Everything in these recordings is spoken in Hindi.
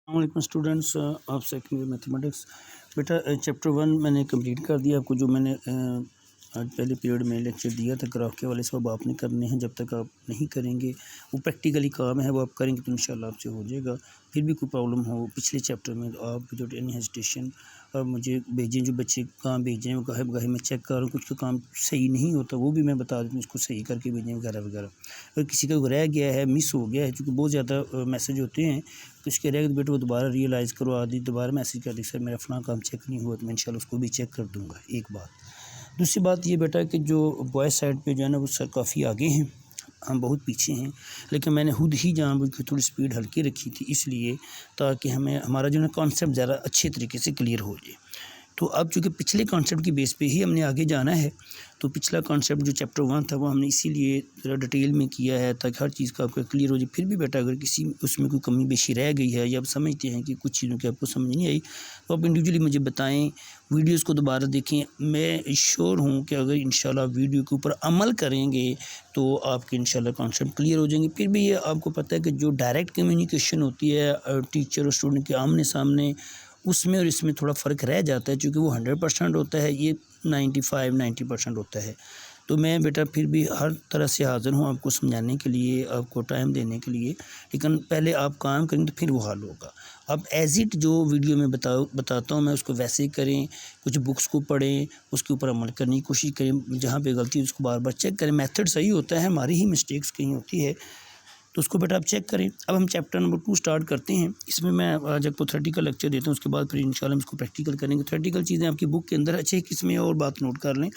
अस्सलाम स्टूडेंट्स, आप सेकेंड ईयर मैथमेटिक्स बेटा चैप्टर 1 मैंने कंप्लीट कर दिया। आपको जो मैंने आज पहले पीरियड में लेक्चर दिया था ग्राफ के वाले से, अब आपने करने हैं। जब तक आप नहीं करेंगे, वो प्रैक्टिकली काम है, वो आप करेंगे तो इंशाल्लाह आपसे हो जाएगा। फिर भी कोई प्रॉब्लम हो पिछले चैप्टर में तो आप विदाउट एनी हेजिटेशन और मुझे भेजें। जो बच्चे काम भेजें वो गाहे बगाहे मैं चेक कर रहा हूँ, कुछ तो काम सही नहीं होता वो भी मैं बता दूँ, उसको सही करके भेजें वगैरह वगैरह। अगर किसी का रह गया है, मिस हो गया है, क्योंकि बहुत ज़्यादा मैसेज होते हैं, तो इसके रहेगा तो बेटा वो दोबारा रियलाइज़ करो, आदि दोबारा मैसेज कर दी सर मेरा फलां काम चेक नहीं हुआ, तो मैं इंशाल्लाह उसको भी चेक कर दूँगा। एक बात। दूसरी बात ये बेटा कि जो बॉयज़ साइड पे जो है ना वो सर काफ़ी आगे हैं, हम बहुत पीछे हैं। लेकिन मैंने खुद ही जानबूझ के थोड़ी स्पीड हल्की रखी थी, इसलिए ताकि हमें हमारा जो है कॉन्सेप्ट ज़्यादा अच्छे तरीके से क्लियर हो जाए। तो अब चूँकि पिछले कॉन्सेप्ट की बेस पे ही हमने आगे जाना है, तो पिछला कॉन्सेप्ट जो चैप्टर 1 था वो हमने इसीलिए ज़रा डिटेल में किया है ताकि हर चीज़ का आपको क्लियर हो जाए। फिर भी बेटा अगर किसी उसमें कोई कमी बेशी रह गई है या आप समझते हैं कि कुछ चीज़ों की आपको समझ नहीं आई, तो आप इंडिविजुअली मुझे बताएं, वीडियोज़ को दोबारा देखें। मैं श्योर हूँ कि अगर इंशाल्लाह वीडियो के ऊपर अमल करेंगे तो आपके इंशाल्लाह कॉन्सेप्ट क्लियर हो जाएंगे। फिर भी ये आपको पता है कि जो डायरेक्ट कम्युनिकेशन होती है टीचर और स्टूडेंट के आमने सामने, उसमें और इसमें थोड़ा फ़र्क रह जाता है, क्योंकि वो 100% होता है, ये 95-90% होता है। तो मैं बेटा फिर भी हर तरह से हाज़िर हूँ आपको समझाने के लिए, आपको टाइम देने के लिए, लेकिन पहले आप काम करेंगे तो फिर वो हल होगा। अब एज़ इट जो वीडियो में बताता हूँ मैं उसको वैसे ही करें, कुछ बुक्स को पढ़ें, उसके ऊपर अमल करने की कोशिश करें, जहाँ पे गलती है उसको बार बार चेक करें। मेथड सही होता है, हमारी ही मिस्टेक्स कहीं होती है, तो उसको बेटा आप चेक करें। अब हम चैप्टर नंबर 2 स्टार्ट करते हैं। इसमें मैं आज आपको थ्योरेटिकल लेक्चर देता हूँ, उसके बाद फिर इंशाल्लाह हम इसको प्रैक्टिकल करेंगे। थ्योरेटिकल चीज़ें आपकी बुक के अंदर अच्छे किस्में और बात नोट कर लें।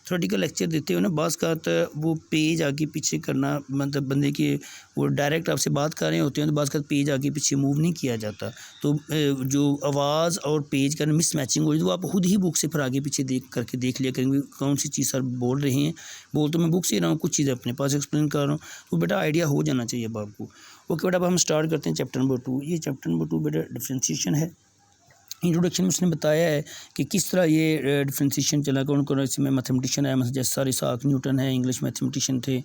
थ्योरेटिकल लेक्चर देते हो ना, बाज़ का वो पेज आगे पीछे करना, मतलब बंदे के वो डायरेक्ट आपसे बात कर रहे होते हैं तो बाज़ का पेज आगे पीछे मूव नहीं किया जाता, तो जो आवाज़ और पेज का मिस मैचिंग हो रही है, तो आप खुद ही बुक से फिर आगे पीछे देख लिया करेंगे कौन सी चीज़ सर बोल रहे हैं। बोल तो मैं बुक से ही रहा हूँ, कुछ चीज़ें अपने पास एक्सप्लेन कर रहा हूँ, तो बेटा आइडिया हो जाना चाहिए अब आपको। ओके बेटा, अब हम स्टार्ट करते हैं चैप्टर नंबर 2। ये चैप्टर नंबर 2 बेटा डिफरेंशिएशन है। इंट्रोडक्शन में उसने बताया है कि किस तरह ये डिफरेंशिएशन चला, कौन कौन इसमें मैथमेटिशियन है, जैसे सर इसहाक न्यूटन है, इंग्लिश मैथमेटिशियन थे,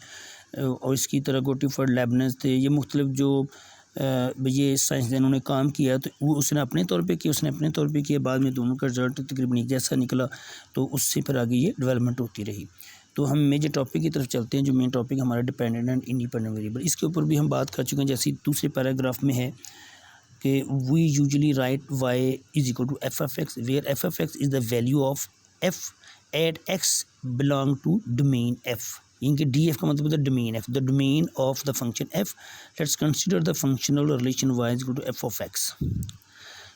और इसकी तरह गोटिफर्ड लेबनिज़ थे। ये मुख्तलिफ जो ये साइंसदानों ने काम किया, तो वो उसने अपने तौर पे किया, उसने अपने तौर पे किया, बाद में दोनों का रिजल्ट तकरीबन एक जैसा निकला, तो उससे फिर आगे ये डेवलपमेंट होती रही। तो हम मेजर टॉपिक की तरफ चलते हैं। जो मेन टॉपिक हमारा डिपेंडेंट एंड इंडिपेंडेंट वेरिएबल, इसके ऊपर भी हम बात कर चुके हैं। जैसे दूसरे पैराग्राफ में है कि we usually write y is equal to f f x, where f f x is the value of f at x belong to domain f. इनके डी एफ का मतलब होता है domain f, the domain of the function f. Let's consider the functional relation y is equal to f of x.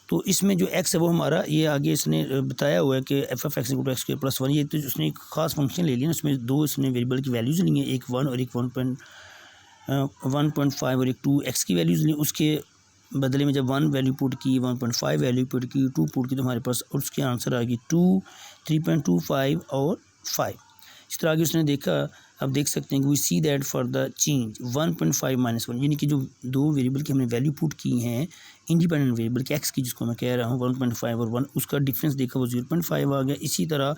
तो इसमें जो एक्स है वो हमारा, ये आगे इसने बताया हुआ है कि f f x equal to x square plus 1। ये तो उसने एक ख़ास फंक्शन ले लिया, उसमें दो इसने वेरिएबल की वैल्यूज़ ली हैं, एक 1 और एक 1.5 और एक 2 एक्स की वैल्यूज़ ली। उसके बदले में जब 1 वैल्यू पुट की, 1.5 वैल्यू पुट की, 2 पुट की, तो हमारे पास और उसके आंसर आ गई 2, 3.25 और 5। इस तरह आगे उसने देखा, अब देख सकते हैं कि we see that for the change 1.5 minus 1, यानी कि जो दो वेरिएबल की हमने वैल्यू पुट की हैं इंडिपेंडेंट वेरिएबल के एक्स की, जिसको मैं कह रहा हूँ 1.5 और 1, उसका डिफरेंस देखा वो 0.5 आ गया। इसी तरह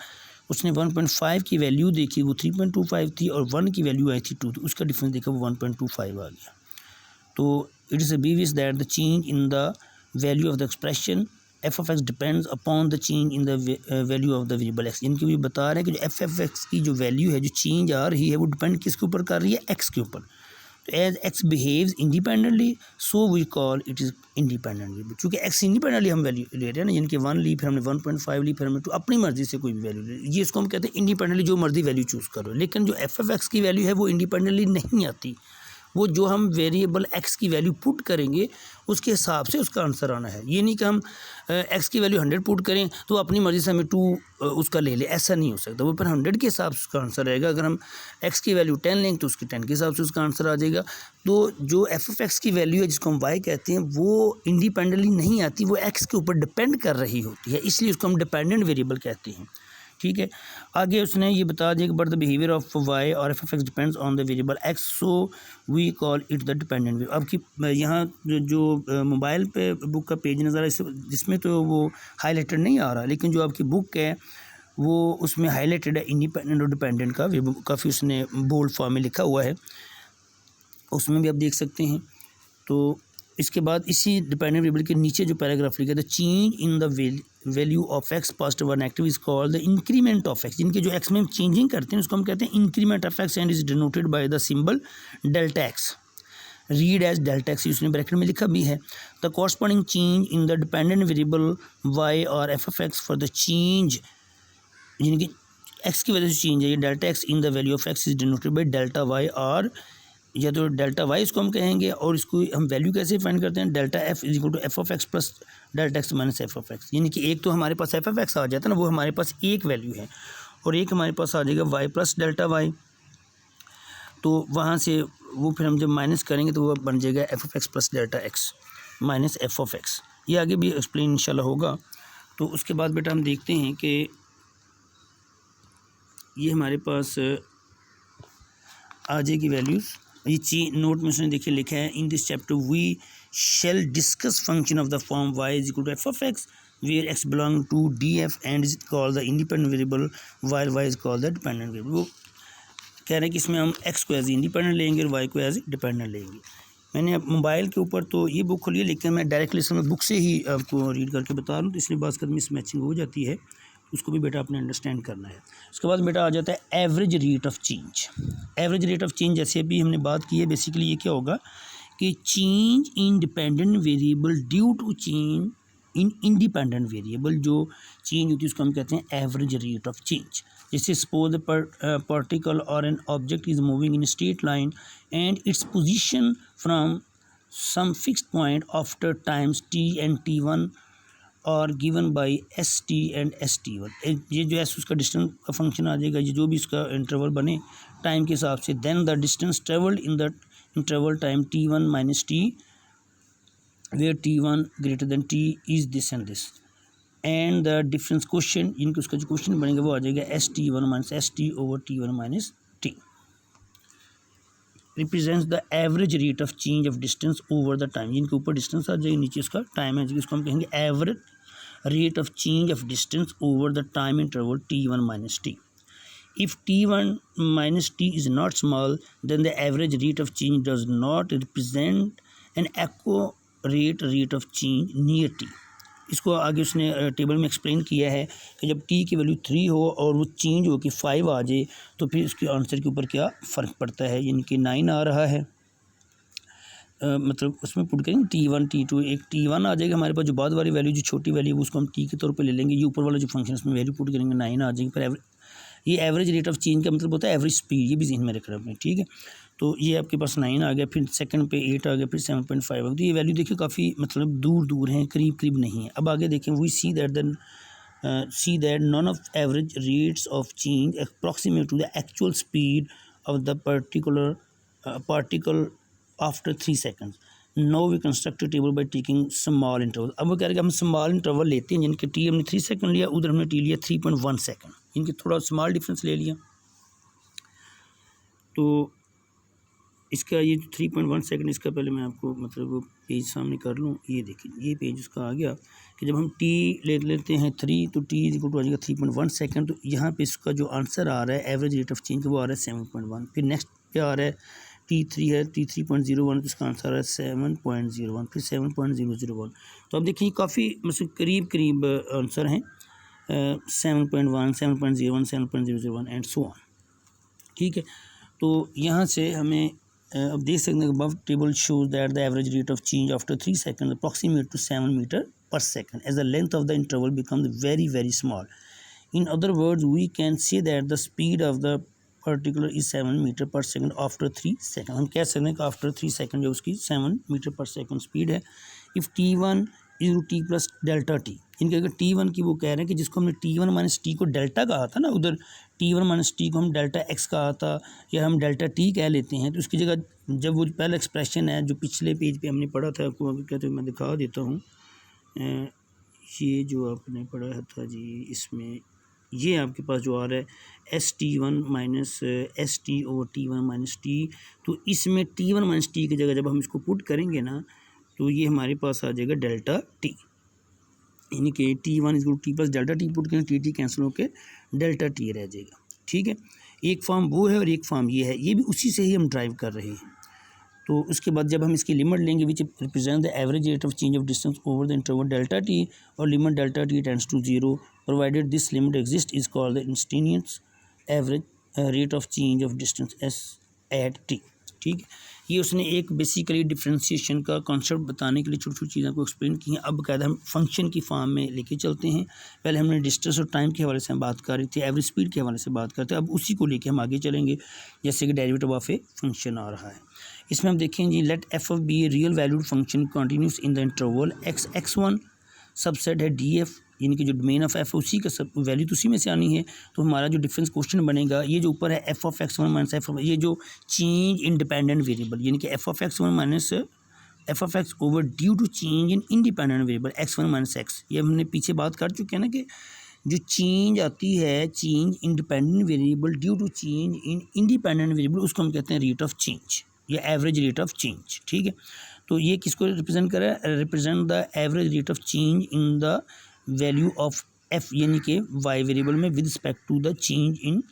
उसने 1.5 की वैल्यू देखी, वो 3.25 थी, और 1 की वैल्यू आई थी 2, तो उसका डिफरेंस देखा वो 1.25 आ गया। तो it is obvious that the change in the value of the expression f of x depends upon the change in the value of the variable x। इनके भी बता रहे हैं कि जो f of x की जो वैल्यू है, जो चेंज आ रही है, वो डिपेंड किसके ऊपर कर रही है, x के ऊपर। तो as x behaves independently so we call it is independent variable। चूँकि x इंडिपेंडेंटली हम वैल्यू ले रहे हैं ना, यानी कि 1 ली, फिर हमने 1.5 ली, फिर हमने 2, अपनी मर्जी से कोई भी वैल्यू ले, ये इसको हम कहते हैं इंडिपेंडेंटली, जो मर्जी वैल्यू चूज़ करो। लेकिन जो f of x की वैल्यू है वो इंडिपेंडेंटली नहीं आती, वो जो हम वेरिएबल x की वैल्यू पुट करेंगे उसके हिसाब से उसका आंसर आना है। ये नहीं कि हम x की वैल्यू 100 पुट करें तो अपनी मर्ज़ी से हमें 2 उसका ले ले, ऐसा नहीं हो सकता। वो पर 100 के हिसाब से उसका आंसर रहेगा। अगर हम x की वैल्यू 10 लेंगे तो उसके 10 के हिसाब से उसका आंसर आ जाएगा। तो जो एफ ऑफ एक्स की वैल्यू है, जिसको हम y कहते हैं, वो इंडिपेंडेंटली नहीं आती, वो x के ऊपर डिपेंड कर रही होती है, इसलिए उसको हम डिपेंडेंट वेरिएबल कहते हैं। ठीक है, आगे उसने ये बता दिया कि but the behaviour of y और f f x depends on the variable x, so we call it the dependent variable. अब की यहाँ जो मोबाइल पे बुक का पेज नज़र है, जिसमें तो वो हाईलाइटेड नहीं आ रहा, लेकिन जो आपकी बुक है वो उसमें हाईलाइटेड है इंडिपेंडेंट और डिपेंडेंट का, काफ़ी उसने बोल्ड फॉर्म में लिखा हुआ है, उसमें भी आप देख सकते हैं। तो इसके बाद इसी डिपेंडेंट वेरिएबल के नीचे जो पैराग्राफ लिखा था, change in the value of x past one active is called the increment of x. जिनके जो एक्स में हम चेंजिंग करते हैं उसको हम कहते हैं increment of x and is denoted by the symbol delta x. Read as delta x, उसने ब्रैकेट में लिखा भी है। The corresponding change in the dependent variable y और f of x for the change, जिनकी एक्स की वजह से चेंज है, ये delta x in the value of x is denoted by delta y, और या तो डेल्टा वाई इसको हम कहेंगे, और इसको हम वैल्यू कैसे फाइंड करते हैं, delta f is equal to f of x plus delta x minus f of x. यानी कि एक तो हमारे पास एफ ऑफ एक्स आ जाता है ना, वो हमारे पास एक वैल्यू है, और एक हमारे पास आ जाएगा वाई प्लस डेल्टा वाई। तो वहाँ से वो फिर हम जब माइनस करेंगे तो वो बन जाएगा F of x plus delta x minus f of x. ये आगे भी एक्सप्लेन इंशाल्लाह होगा। तो उसके बाद बेटा हम देखते हैं कि ये हमारे पास आ जाएगी वैल्यूज़। ये नोट में उसने देखिए लिखा है, in this chapter we shall discuss function of the form y is equal to f of x where x belong to D f and is called the independent variable while y is called the dependent variable. वो कह रहे हैं कि इसमें हम एक्स को एज इंडिपेंडेंट लेंगे और वाई को एज डिपेंडेंट लेंगे। मैंने अब मोबाइल के ऊपर तो ये बुक खोली है, लेकिन मैं डायरेक्टली इसमें बुक से ही आपको रीड करके बता रहा हूँ, तो इसलिए बात मिस मैचिंग हो जाती है, उसको भी बेटा आपने अंडरस्टैंड करना है। उसके बाद बेटा आ जाता है average rate of change. Average rate of change जैसे अभी हमने बात की है, बेसिकली ये क्या होगा कि change in dependent variable due to change in independent variable, जो चेंज होती है उसको हम कहते हैं एवरेज रेट ऑफ चेंज। जैसे सपोज पार्टिकल और an object is moving in straight line and its position from some fixed point after times t and t one और given by s t and s t one. ये जो एस उसका डिस्टेंस का फंक्शन आ जाएगा, ये जो भी इसका इंटरवल बने टाइम के हिसाब से, then the distance travelled in the interval time t one minus t where t one greater than t is this and this, and the difference question, इनके उसका जो क्वेश्चन बनेगा वो आ जाएगा s t one minus s t over t one minus t. Represents the average rate of change of distance over the time. जिनके ऊपर डिस्टेंस आ जाएगा, नीचे उसका टाइम है, जिसको हम कहेंगे average rate of change of distance over the time interval t1 minus t. If t1 minus t is not small, then the average rate of change does not represent an accurate rate of change near t. इसको आगे उसने टेबल में एक्सप्लेन किया है कि जब t की वैल्यू 3 हो और वो चेंज हो कि 5 आ जाए तो फिर उसके आंसर के ऊपर क्या फ़र्क पड़ता है, यानी कि 9 आ रहा है। मतलब उसमें पुट करेंगे T1 T2, एक T1 आ जाएगा हमारे पास, जो बाद वाली वैल्यू जो छोटी वैल्यू है उसको हम T के तौर पे ले लेंगे, ये ऊपर वाला जो फंक्शन उसमें वैल्यू पुट करेंगे 9 आ जाएगी। पर ये एवरेज रेट ऑफ चेंज का मतलब होता है एवरेज स्पीड, ये भी ज़हन में रख रहे हैं, ठीक है। तो ये आपके पास 9 आ गया, फिर सेकंड पे 8 आ गया, फिर 7.5 आ गया। तो ये वैल्यू देखिए काफ़ी मतलब दूर दूर हैं, करीब करीब नहीं है। अब आगे देखें, we see that none of average rates of change approximate to the actual speed of the particle after 3 seconds. Now we construct table by taking small interval. अब वो कह रहे हैं कि हम स्मॉल इंटरवल लेते हैं, जिनके टी हमने 3 सेकंड लिया, उधर हमने टी लिया 3.1 सेकंड, इनके थोड़ा स्मॉल डिफरेंस ले लिया। तो इसका ये 3.1 सेकंड, इसका पहले मैं आपको मतलब पेज सामने कर लूँ। ये देखिए, ये पेज उसका आ गया कि जब हम टी ले लेते हैं 3 तो टी इक्वल टू आ जाएगा 3.1 सेकंड। तो यहाँ पे इसका जो आंसर आ रहा है एवरेज रेट ऑफ चेंज वो आ रहा है 7.1। फिर नेक्स्ट क्या आ रहा है, T3 है, T3.01, तो इसका आंसर है 7.01, फिर 7.001। तो अब देखिए काफ़ी मतलब करीब करीब आंसर हैं, 7.1, 7.01, 7.001 एंड सो ऑन, ठीक है। तो यहाँ से हमें अब देख सकते हैं above table shows that the average rate of change after 3 seconds approximate to 7 meter per second as the length of the interval becomes very very small. In other words, we can say that the speed of the particular is 7 meter per second after 3 seconds. हम कह सकते हैं कि after 3 seconds जो उसकी 7 meter per second speed है। If T1 is T plus delta T, इनके अगर T1 की वो कह रहे हैं कि जिसको हमने T1 माइनस टी को डेल्टा कहा था ना, उधर T1 माइनस टी को हम डेल्टा एक्स कहा था, या हम डेल्टा टी कह लेते हैं, तो उसकी जगह जब वो पहला एक्सप्रेशन है जो पिछले पेज पे हमने पढ़ा था, आपको अभी कहते हैं मैं दिखा देता हूँ। ये जो आपने पढ़ा था जी, इसमें ये आपके पास जो आ रहा है ST1 minus ST over T1 minus T, तो इसमें T1 माइनस टी की जगह जब हम इसको पुट करेंगे ना, तो ये हमारे पास आ जाएगा डेल्टा टी, यानी कि T1 is T plus delta T put करें, टी कैंसिल होकर डेल्टा टी रह जाएगा, ठीक है। एक फॉर्म वो है और एक फॉर्म ये है, ये भी उसी से ही हम ड्राइव कर रहे हैं। तो उसके बाद जब हम इसकी लिमिट लेंगे which represent the average rate of change of distance over the interval delta t और limit delta t tends to 0 provided this limit exist is called the instantaneous average rate of change of distance s at t. ठीक है, ये उसने एक बेसिकली डिफ्रेंशिएशन का कॉन्सेप्ट बताने के लिए छोटी छोटी चीज़ों को एक्सप्लेन की हैं। अब कायदा हम फंक्शन की फॉर्म में लेके चलते हैं। पहले हमने डिस्टेंस और टाइम के हवाले से हम बात कर रहे थे, एवरेज स्पीड के हवाले से बात करते हैं। अब उसी को लेके हम आगे चलेंगे, जैसे कि डेरिवेटिव ऑफ ए फंक्शन आ रहा है। इसमें हम देखें जी, let f of b a real valued function continuous in the interval x x one, subset है डी एफ, यानी कि जो डोमेन ऑफ एफ उसी का सब वैल्यू तो उसी में से आनी है। तो हमारा जो डिफरेंस क्वेश्चन बनेगा, ये जो ऊपर है f of x one minus f, ये जो चेंज इंडिपेंडेंट वेरिएबल, यानी कि f of x one minus f of x over due to change in independent variable x one minus x, ये हमने पीछे बात कर चुके हैं ना कि जो चेंज आती है, change independent variable due to change in independent variable, उसको हम कहते हैं रेट ऑफ चेंज या एवरेज रेट ऑफ चेंज। ठीक है, तो ये किसको रिप्रेजेंट कर रहा है? Represent the average rate of change in the value of f, यानी कि वाई वेरिएबल में with respect to the change in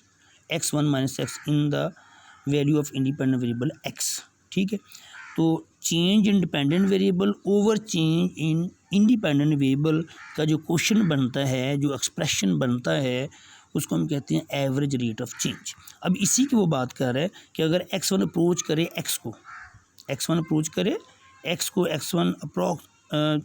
x one minus x in the value of independent variable x. ठीक है, तो change independent variable over change in independent variable का जो क्वेश्चन बनता है, जो एक्सप्रेशन बनता है, उसको हम कहते हैं एवरेज रेट ऑफ चेंज। अब इसी की वो बात कर रहा है कि अगर एक्स वन अप्रोच करे एक्स को, एक्स वन अप्रोच करे एक्स को, एक्स वन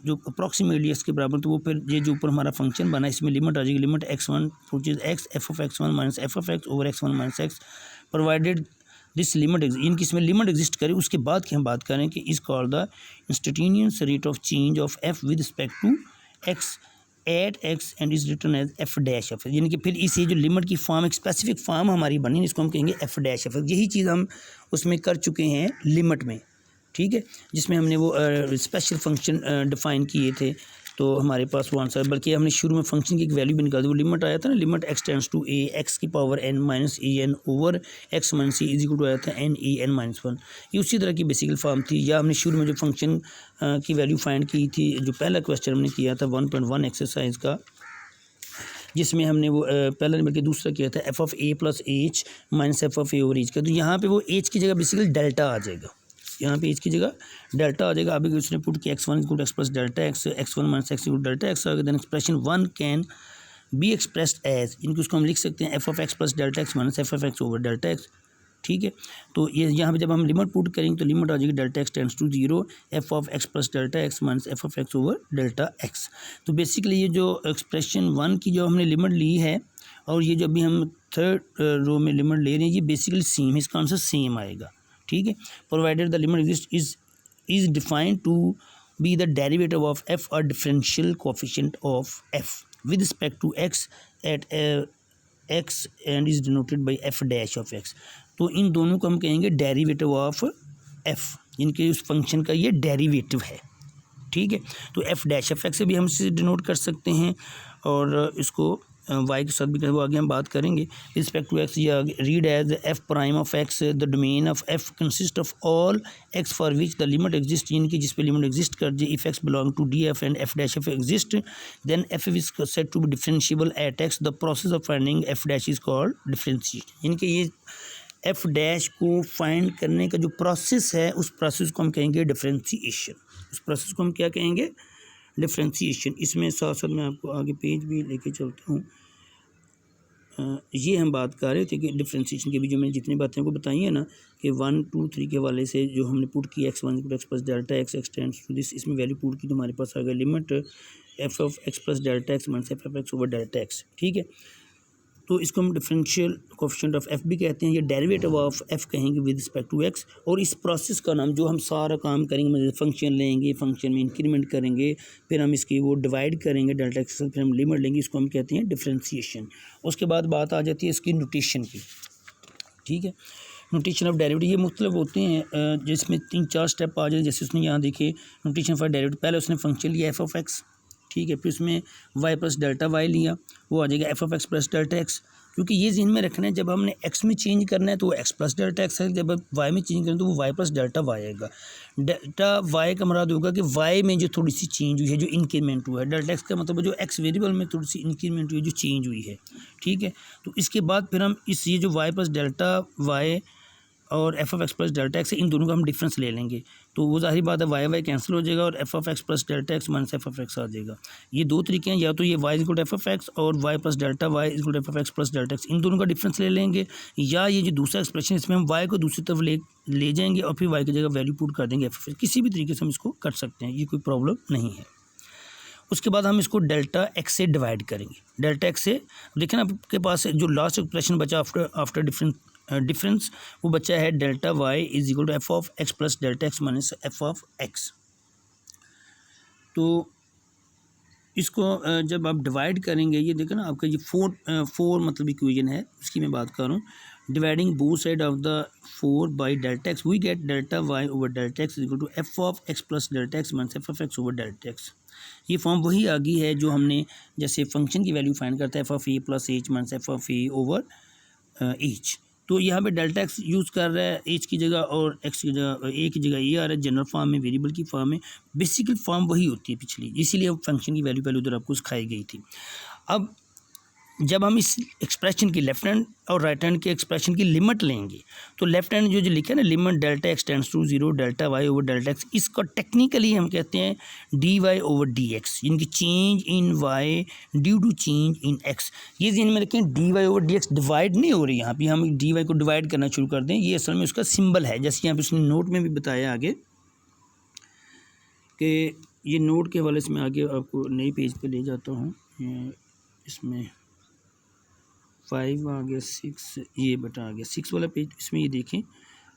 जो अप्रॉक्सीमेटली एक्स के बराबर, तो वो फिर ये जो ऊपर हमारा फंक्शन बना इसमें लिमिट आ जाएगी, limit x one approaches x F of x one minus f of x over x one minus x provided this limit, इनकी इसमें लिमिट एग्जिस्ट करे। उसके बाद की हम बात करें कि is called the instantaneous rate of change of f with respect to x at x and is written as f dash of, यानी कि फिर इसी जो लिमिट की फॉर्म, एक स्पेसिफिक फॉर्म हमारी बनी, इसको हम कहेंगे एफ डैश ऑफ। यही चीज़ हम उसमें कर चुके हैं लिमिट में। ठीक है, जिसमें हमने वो स्पेशल फंक्शन डिफ़ाइन किए थे, तो हमारे पास वो आंसर, बल्कि हमने शुरू में फंक्शन की एक वैल्यू भी निकाल दी, वो लिमिट आया था ना, limit x tends to a x की power n minus a n over x minus a is equal to आया था n a n minus one. ये उसी तरह की बेसिकल फॉर्म थी। या हमने शुरू में जो फंक्शन की वैल्यू फाइंड की थी, जो पहला क्वेश्चन हमने किया था 1.1 एक्सरसाइज का, जिसमें हमने वो पहला नंबर के दूसरा किया था F of A plus H minus f of a over H का। तो यहाँ पे वो एच की जगह बेसिकली डेल्टा आ जाएगा, यहाँ पे एच की जगह डेल्टा आ जाएगा। अभी उसने पुट किया x one equal x plus delta x, x one minus x equal delta x, then expression one can be expressed as, इनको उसको हम लिख सकते हैं f of x plus delta x minus f of x over delta x. ठीक है, तो ये यहाँ पे जब हम लिमिट पुट करेंगे तो लिमिट आ जाएगी delta x tends to 0 f of x plus delta x minus f of x over delta x. तो बेसिकली ये जो एक्सप्रेशन वन की जो हमने लिमिट ली है और ये जो अभी हम थर्ड रो में लिमिट ले रहे हैं, ये बेसिकली सेम, इसका आंसर सेम आएगा। ठीक है, provided the limit exist is defined to be the derivative of f और differential coefficient of f with respect to x at x and is denoted by f dash of x. तो इन दोनों को हम कहेंगे डेरिवेटिव ऑफ एफ, इनके उस फंक्शन का ये डेरिवेटिव है। ठीक है, तो एफ डैश ऑफ एक्स से भी हम इसे डिनोट कर सकते हैं और इसको वाई के साथ भी वो आगे हम बात करेंगे। रिस्पेक्ट टू एक्स या read as f prime of x the domain of f consist of all x for which the limit exist, इनकी जिस पे लिमिट एग्जिस्ट कर जाए, if x belong to D f and f dash f exist then f is said to be differentiable at x, the process of finding f dash is called differentiation. इनके ये एफ डैश को फाइंड करने का जो प्रोसेस है, उस प्रोसेस को हम कहेंगे डिफरेंशिएशन। उस प्रोसेस को हम क्या कहेंगे? डिफरेंशिएशन। इसमें साथ साथ मैं आपको आगे पेज भी लेके चलता हूँ। ये हम बात कर रहे थे कि डिफरेंशिएशन की भी जो मैंने जितनी बातें को बताई है ना, कि 1 2 3 के वाले से जो हमने पुट की x one x plus delta x x tends to this, इसमें वैल्यू पुट की तो हमारे पास आ गया limit f of x plus delta x minus f of x over delta x. ठीक है, तो इसको हम डिफरेंशियल कोफिशिएंट ऑफ एफ भी कहते हैं, ये डेरिवेटिव ऑफ एफ कहेंगे विद रिस्पेक्ट टू एक्स। और इस प्रोसेस का नाम, जो हम सारा काम करेंगे, मतलब फंक्शन लेंगे, फंक्शन में इंक्रीमेंट करेंगे, फिर हम इसकी वो डिवाइड करेंगे डेल्टा एक्स, फिर हम लिमिट लेंगे, इसको हम कहते हैं डिफरेंशिएशन। उसके बाद बात आ जाती है इसकी नोटेशन की। ठीक है, नोटेशन ऑफ डेरिवेटिव ये मुख्तलिफ होते हैं, जिसमें 3-4 स्टेप आ जाए। जैसे उसने यहाँ देखे नोटेशन फॉर डेरिवेटिव, पहले उसने फंक्शन लिया एफ ऑफ एक्स, ठीक है, फिर उसमें वाई प्लस डेल्टा वाई लिया, वो आ जाएगा F of x plus delta x. क्योंकि ये ज़हन में रखना है, जब हमने एक्स में चेंज करना है तो वो एक्स प्लस डेल्टा एक्स है, जब वाई में चेंज करना है तो वो वाई प्लस डेल्टा वाई आएगा। डेल्टा वाई का मुराद होगा कि वाई में जो थोड़ी सी चेंज हुई है, जो इंक्रीमेंट हुआ है। डेल्टा एक्स का मतलब जो एक्स वेरिएबल में थोड़ी सी इंक्रीमेंट हुई है, जो चेंज हुई है। ठीक है, तो इसके बाद फिर हम इस ये जो वाई प्लस डेल्टा वाई और f of x plus delta x, इन दोनों का हम डिफरेंस ले लेंगे तो वो ज़ाहिर बात है वाई वाई कैंसिल हो जाएगा और f of x plus delta x minus f of x आ जाएगा। ये दो तरीके हैं, या तो ये y is equal to f of x और y plus delta y is equal to f of x plus delta x, इन दोनों का डिफरेंस ले लेंगे, या ये जो दूसरा एक्सप्रेशन इसमें हम वाई को दूसरी तरफ ले जाएंगे और फिर वाई की जगह वैल्यू पुट कर देंगे एफ ऑफ एक्स। किसी भी तरीके से हम इसको कर सकते हैं, ये कोई प्रॉब्लम नहीं है। उसके बाद हम इसको डेल्टा एक्स से डिवाइड करेंगे। डेल्टा एक्स से देखें ना आपके पास जो लास्ट एक्सप्रेशन बचा आफ्टर डिफरेंस वो बचा है delta y is equal to f of x plus delta x minus f of x. तो इसको जब आप डिवाइड करेंगे, ये देखें ना आपका ये फोर मतलब इक्वेशन है, उसकी मैं बात कर रहा हूँ। Dividing both side of the 4 by delta x we get delta y over delta x is equal to f of x plus delta x minus f of x over delta x. ये फॉर्म वही आ गई है जो हमने जैसे फंक्शन की वैल्यू फाइंड करता है f of A plus H minus f of a over H. तो यहाँ पे डेल्टा एक्स यूज़ कर रहा है एच की जगह और एक्स की जगह ए की जगह ये आ रहा है जनरल फॉर्म में, वेरिएबल की फॉर्म में। बेसिकल फॉर्म वही होती है पिछली, इसीलिए अब फंक्शन की वैल्यू पहले उधर आपको सिखाई गई थी। अब जब हम इस एक्सप्रेशन की लेफ्ट हैंड और राइट हैंड के एक्सप्रेशन की लिमिट लेंगे तो लेफ्ट हैंड जो लिखा है ना limit delta x tends to 0 delta y over delta x, इसको टेक्निकली हम कहते हैं d y over d x, यानी कि change in y due to change in x. ये ध्यान में रखें, d y over d x divide नहीं हो रही, यहाँ पे हम डी वाई को डिवाइड करना शुरू कर दें, ये असल में उसका सिंबल है। जैसे यहाँ पे उसने नोट में भी बताया आगे कि ये नोट के हवाले से मैं आगे आपको नई पेज पर ले जाता हूँ। इसमें 5 आ गया, 6 ये बटा आ गया, 6 वाला पेज, इसमें ये देखें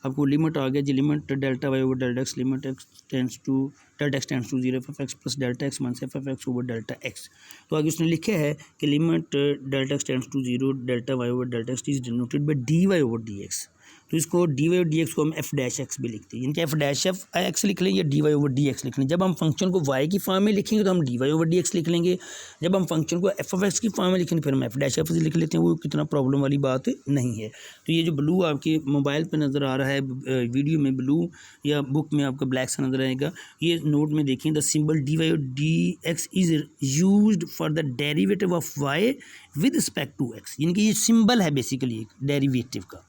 आपको लिमिट आ गया जी, limit delta y over delta x, limit x tends to delta x tends to 0 f of x plus delta x minus f of x over delta x. तो आगे उसने लिखा है कि limit delta x tends to 0 delta y over delta x is denoted by d y over d x. तो इसको d y over d x को हम एफ डैश एक्स भी लिखते हैं, यानी कि एफ डैश एफ एक्स लिख लें या d y over d x लिख लें। जब हम फंक्शन को वाई की फॉर्म में लिखेंगे तो हम d y over d x लिख लेंगे, जब हम फंक्शन को एफ ऑफ एक्स की फॉर्म में लिखेंगे फिर हम एफ डैश एफ लिख लेते हैं। वो कितना प्रॉब्लम वाली बात नहीं है। तो ये जो ब्लू आपके मोबाइल पर नज़र आ रहा है, वीडियो में ब्लू या बुक में आपका ब्लैक सा नज़र आएगा, ये नोट में देखें the symbol d y d x is used for the derivative of y with respect to x, यानी कि ये सिंबल है बेसिकली एक डेरिवेटिव का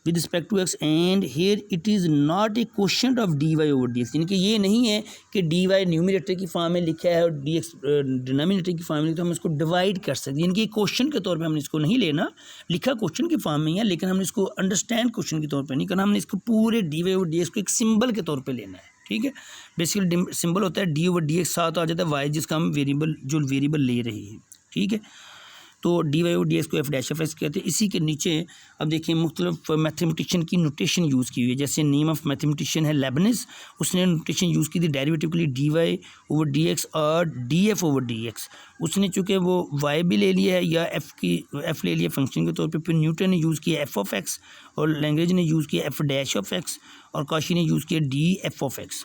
with respect to x, and here it is not a question of d y over d x, यानी कि ये नहीं है कि डी वाई न्यूमिनेटर की फॉर्म में लिखा है और डी एक्स डिनोमिनेटर की फॉर्म में लिखा, तो हम इसको डिवाइड कर सकते हैं, यानी कि क्वेश्चन के तौर पे हमने इसको नहीं लेना, लिखा क्वेश्चन की फॉर्म में है लेकिन हमने इसको अंडरस्टैंड क्वेश्चन के तौर पे नहीं करना, हमने इसको पूरे d y over d x को एक सिंबल के तौर पर लेना है। ठीक है, बेसिकली सिंबल होता है डी ओवर डी एक्स, साथ आ जाता है वाई जिसका हम वेरिएबल ले रहे हैं। ठीक है, तो डी वाई और डी एक्स को एफ डैश एफ एक्स कहते हैं। इसी के नीचे अब देखिए मुख्तलिफ मैथमेटिशियन की नोटेशन यूज़ की हुई है, जैसे नेम ऑफ मैथमेटिशियन है लेबनिज, उसने नोटेशन यूज़ की थी डेरिवेटिव के लिए d y over d x और d f over d x. उसने चूँकि वो वाई भी ले लिया है या एफ ले लिया फंक्शन के तौर पर, फिर न्यूटन ने यूज़ किया एफ ऑफ एक्स और लैंग्वेज ने यूज़ किया एफ डैश ऑफ एक्स और काशी ने यूज़ किया डी एफ ऑफ एक्स।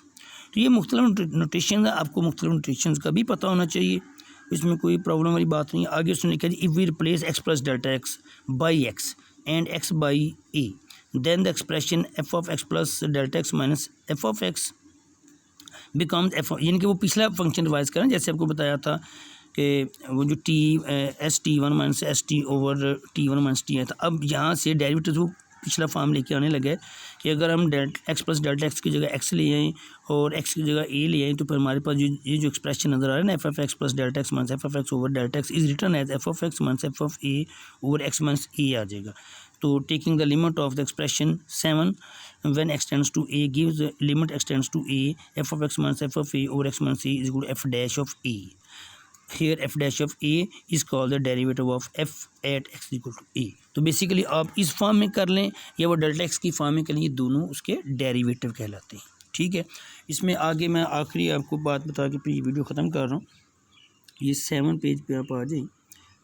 तो ये मुख्तलिफ नोटेशन है, आपको मुख्तलिफ नोटेशन का भी पता होना चाहिए, इसमें कोई प्रॉब्लम वाली बात नहीं है। आगे उसने लिखा if we replace x plus delta x by x and x by a then the expression f of x plus delta x minus f of x becomes f, यानी कि वो पिछला फंक्शन रिवाइज करें जैसे आपको बताया था कि वो जो S t one minus s t over t one minus T आया था। अब यहाँ से डेरिवेटिव वो पिछला फॉर्म लेके आने लगा है कि अगर हम एक्स प्लस डेल्टा एक्स की जगह एक्स ले आएँ और एक्स की जगह ए ले आएँ तो फिर हमारे पास ये जो एक्सप्रेशन नज़र आ रहा है ना f of x plus delta x minus f of x over delta x is written as f of x minus f of a over x minus a आ जाएगा। तो taking the limit of the expression 7 when x tends to a gives limit x tends to a f of x minus f of a over x minus a is equal to f dash of a. Here f dash of a is called the derivative of f at x equal to a. तो बेसिकली आप इस फॉर्म में कर लें या वो डेल्टा एक्स की फॉर्म में कर लें, ये दोनों उसके डेरिवेटिव कहलाते हैं। ठीक है, इसमें आगे मैं आखिरी आपको बात बता के फिर ये वीडियो ख़त्म कर रहा हूँ। ये 7 पेज पे आप आ जाइए,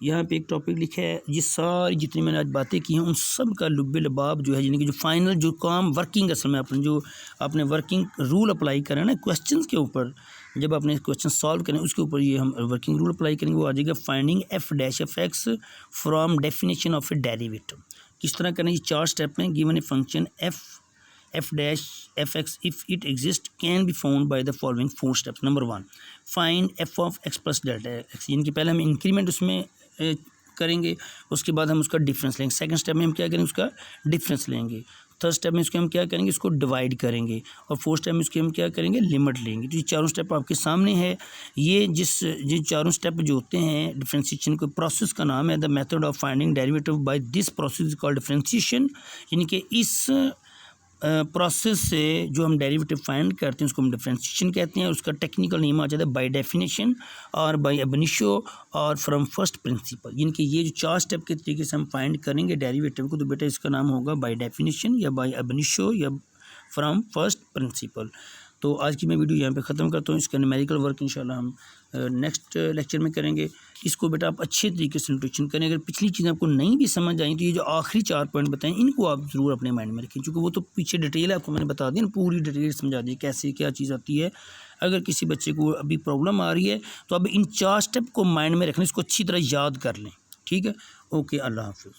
यहाँ पे एक टॉपिक लिखा है, ये सारी जितनी मैंने आज बातें की हैं उन सब का लुब्बे लबाब जो है, यानी कि जो फाइनल जो काम वर्किंग असल में आपने वर्किंग रूल अप्लाई करें ना क्वेश्चंस के ऊपर, जब आपने क्वेश्चन सॉल्व करें उसके ऊपर ये हम वर्किंग रूल अप्लाई करेंगे, वो आ जाएगा finding f dash F x from definition of A derivative. किस तरह करें, ये 4 स्टेप में given a function F dash F x if it exist can be found by the following 4 steps. Number 1 find F of x plus delta x, यानी कि पहले हम इंक्रीमेंट उसमें करेंगे, उसके बाद हम उसका डिफरेंस लेंगे। सेकंड स्टेप में हम क्या करेंगे, उसका डिफरेंस लेंगे। थर्ड स्टेप में इसको हम क्या करेंगे, इसको डिवाइड करेंगे, और फोर्थ स्टेप में इसको हम क्या करेंगे, लिमिट लेंगे। तो ये चारों स्टेप आपके सामने है। ये चारों स्टेप जो होते हैं डिफ्रेंशिएशन के प्रोसेस का नाम है the method of finding derivative by this process is called differentiation. यानी कि इस प्रोसेस से जो हम डेरिवेटिव फाइंड करते हैं उसको हम डिफ्रेंशिएशन कहते हैं। उसका टेक्निकल नेम आ जाता है बाय डेफिनेशन और बाय अब इनिशियो और फ्रॉम फर्स्ट प्रिंसिपल। यानी कि ये जो 4 स्टेप के तरीके से हम फाइंड करेंगे डेरिवेटिव को, तो बेटा इसका नाम होगा बाय डेफिनेशन या बाय अब इनिशियो या फ्रॉम फर्स्ट प्रिंसिपल। तो आज की मैं वीडियो यहाँ पे ख़त्म करता हूँ। इसका न्यूमेरिकल वर्क इंशाल्लाह हम नेक्स्ट लेक्चर में करेंगे। इसको बेटा आप अच्छे तरीके से नोटेशन करें। अगर पिछली चीज़ें आपको नहीं भी समझ आई तो ये जो आखिरी 4 पॉइंट बताएं इनको आप ज़रूर अपने माइंड में रखें, क्योंकि वो तो पीछे डिटेल है, आपको मैंने बता दी ना, पूरी डिटेल समझा दी कैसे क्या चीज़ आती है। अगर किसी बच्चे को अभी प्रॉब्लम आ रही है तो अब इन 4 स्टेप को माइंड में रखना, इसको अच्छी तरह याद कर लें। ठीक है, ओके, अल्लाह हाफ़िज़।